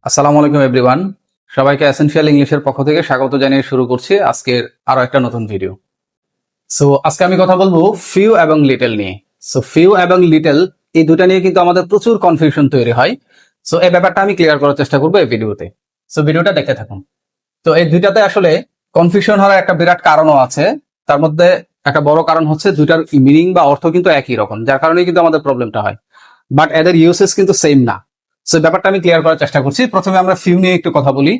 আসসালামু আলাইকুম এভরিওয়ান। সবাইকে এসেনশিয়াল ইংলিশের পক্ষ থেকে স্বাগত জানিয়ে শুরু করছি আজকের আরো একটা নতুন ভিডিও। সো আজকে আমি কথা বলবো ফিউ এবং লিটল নিয়ে। সো ফিউ এবং লিটল এই দুটা নিয়ে কিন্তু আমাদের প্রচুর কনফিউশন তৈরি হয়। সো এই ব্যাপারটা আমি ক্লিয়ার করার চেষ্টা করবো এই ভিডিওতে। সো ভিডিওটা দেখতে থাকুন। তো এই দুইটাতে আসলে কনফিউশন হওয়ার একটা বিরাট কারণও আছে। তার মধ্যে একটা বড় কারণ হচ্ছে দুইটার মিনিং বা অর্থ কিন্তু একই রকম, যার কারণে কিন্তু আমাদের প্রবলেমটা হয়। বাট এদের ইউসেস কিন্তু সেম না। সো ব্যাপারটা আমি ক্লিয়ার করার চেষ্টা করছি। প্রথমে আমরা ফিউ নিয়ে একটু কথা বলি।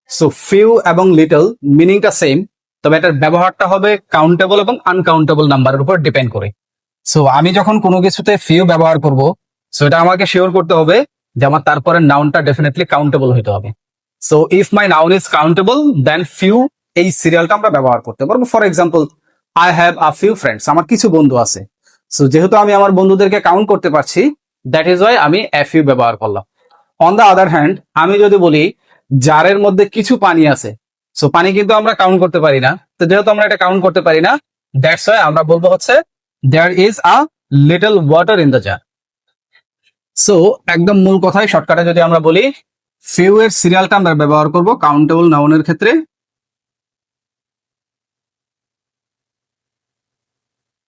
সো ফিউ এবং লিটল মিনিংটা সেম, তবে এটার ব্যবহারটা হবে কাউন্টেবল এবং আনকাউন্টেবল নাম্বারের উপর ডিপেন্ড করে। সো আমি যখন কোনো কিছুতে ফিউ ব্যবহার করব, সো এটা আমাকে শিওর করতে হবে যে আমার তারপরে নাউনটা ডেফিনেটলি কাউন্টেবল হতে হবে। So if my noun is countable then few এই সিরিয়ালটা আমরা ব্যবহার করতে পারবো। For example, I have a few friends, আমার কিছু বন্ধু আছে। সো যেহেতু আমি আমার বন্ধুদেরকে কাউন্ট করতে পারছি, দ্যাট ইজ ওয়াই আমি এ ফিউ ব্যবহার করলাম। অন দ্য আদার হ্যান্ড, আমি যদি বলি জারের মধ্যে কিছু পানি আছে, সো পানি কিন্তু আমরা কাউন্ট করতে পারি না। তো যেহেতু আমরা এটা কাউন্ট করতে পারি না, দ্যাটস ওয়াই আমরা বলবো হচ্ছে there is a little water in the jar. So একদম মূল কথায় শর্টকাটে যদি আমরা বলি, ফিউ এর সিরিয়ালটা আমরা ব্যবহার করব কাউন্টেবল নাউনের ক্ষেত্রে,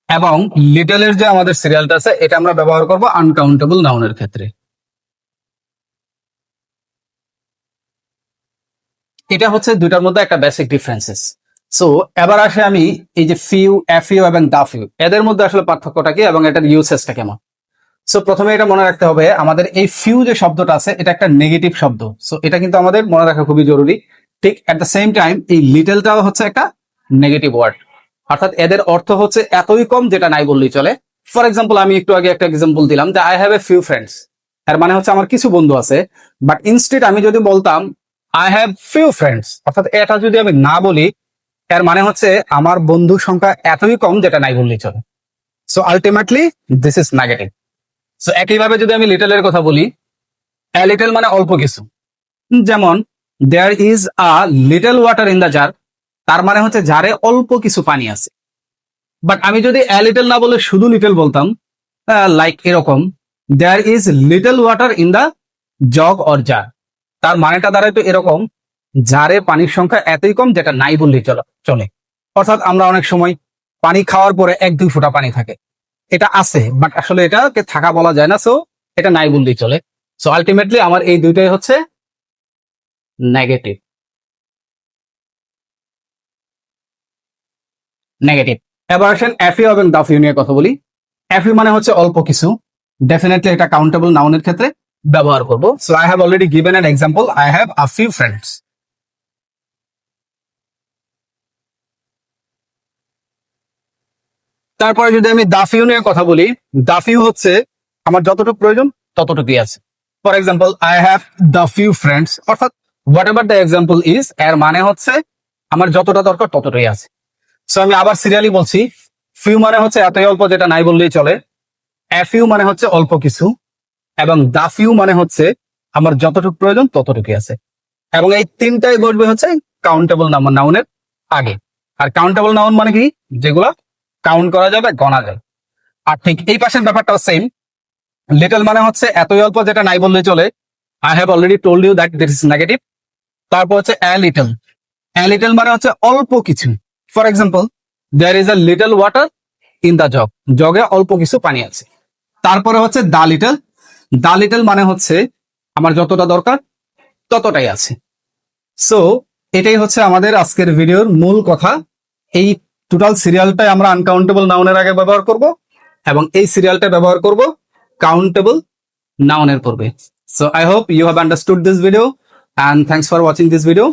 এবং লিটল এর যে আমাদের সিরিয়ালটা আছে এটা আমরা ব্যবহার করব আনকাউন্টেবল নাউনের ক্ষেত্রে। এটা হচ্ছে দুইটার মধ্যে একটা বেসিক ডিফারেন্সেস। সো এবার আসে আমি এই যে ফিউ, এফইউ এবং দা ফিউ, এদের মধ্যে আসলে পার্থক্যটা কি এবং এটার ইউসেসটা কেমন। সো প্রথমে এটা মনে রাখতে হবে, আমাদের এই ফিউ যে শব্দটা আছে এটা একটা নেগেটিভ শব্দ। সো এটা কিন্তু আমাদের মনে রাখা খুবই জরুরি। ঠিক এট দ্য সেম টাইম এই লিটলটাও হচ্ছে একটা নেগেটিভ ওয়ার্ড, অর্থাৎ এদের অর্থ হচ্ছে এতই কম যেটা নাই বললেই চলে। ফর এক্সাম্পল, আমি একটু আগে একটা এক্সাম্পল দিলাম যে I have a few friends, এর মানে হচ্ছে আমার কিছু বন্ধু আছে। বাট ইনস্টেড আমি যদি বলতাম আই হ্যাভ ফিউ ফ্রেন্ডস, অর্থাৎ এটা যদি আমি না বলি, এর মানে হচ্ছে আমার বন্ধু সংখ্যা এতই কম যেটা নাই বললেই চলে। So ultimately this is negative. So একইভাবে যদি আমি লিটল এর কথা বলি, এ লিটল মানে অল্প কিছু। যেমন there is a little water in the jar, তার মানে হচ্ছে জারে অল্প কিছু পানি আছে। বাট আমি যদি এ লিটল না বলে শুধু লিটল বলতাম, লাইক এরকম, there is little water in the jug or jar, তার মানেটা দাঁড়ায় এরকম, জারে পানির সংখ্যা এতই কম যেটা নাই বললেই চলে। অর্থাৎ আমরা অনেক সময় পানি খাওয়ার পরে 1-2 ফোঁটা পানি থাকে, এটা আছে বাট আসলে এটাকে থাকা বলা যায় না। সো এটা নাই বললেই চলে। সো আলটিমেটলি আমার এই দুইটাই হচ্ছে নেগেটিভ। নেগেটিভ। এবার আসেন এফইউ এবং দাফিউ নিয়ে কথা বলি। এফইউ মানে হচ্ছে অল্প কিছু, ডেফিনেটলি এটা কাউন্টেবল নাউনের ক্ষেত্রে ব্যবহার করব। So I have already given an example, I have a few friends. তারপরে যদি আমি দাফিউ নিয়ে কথা বলি, দাফিউ হচ্ছে আমার যতটুকু প্রয়োজন ততটুকুই আছে। For example, I have the few friends, অর্থাৎ whatever the example is, এর মানে হচ্ছে আমার যতটা দরকার ততটাই আছে। সো আমি আবার সিরিয়ালি বলছি, ফিউ মানে হচ্ছে এতই অল্প যেটা নাই বললেই চলে, এফইউ মানে হচ্ছে অল্প কিছু, এবং দা ফিউ মানে হচ্ছে আমার যতটুকু প্রয়োজন ততটুকুই আছে। এবং এই তিনটাই বসবে হচ্ছে কাউন্টেবল নাউনের আগে। আর কাউন্টেবল নাউন মানে কি, যেগুলা কাউন্ট করা যাবে, গণা যায়। আর ঠিক এই পাশের ব্যাপারটাও সেম। লিটল মানে হচ্ছে এতই অল্প যেটা নাই বললেই চলে, I have already told you that this is negative. তারপর হচ্ছে এ লিটল, এ লিটল মানে হচ্ছে অল্প কিছু। For example, there is a little water in the jug, জগে অল্প কিছু পানি আছে। তারপরে হচ্ছে দা লিটল, দা লিটল মানে হচ্ছে আমার যতটা দরকার ততটাই আছে। সো এটাই হচ্ছে আমাদের আজকের ভিডিওর মূল কথা। এই টোটাল সিরিয়ালটাই আমরা আনকাউন্টেবল নাউনের আগে ব্যবহার করব, এবং এই সিরিয়ালটা ব্যবহার করব কাউন্টেবল নাউনের পূর্বে। So I hope you have understood this video, and thanks for watching this video.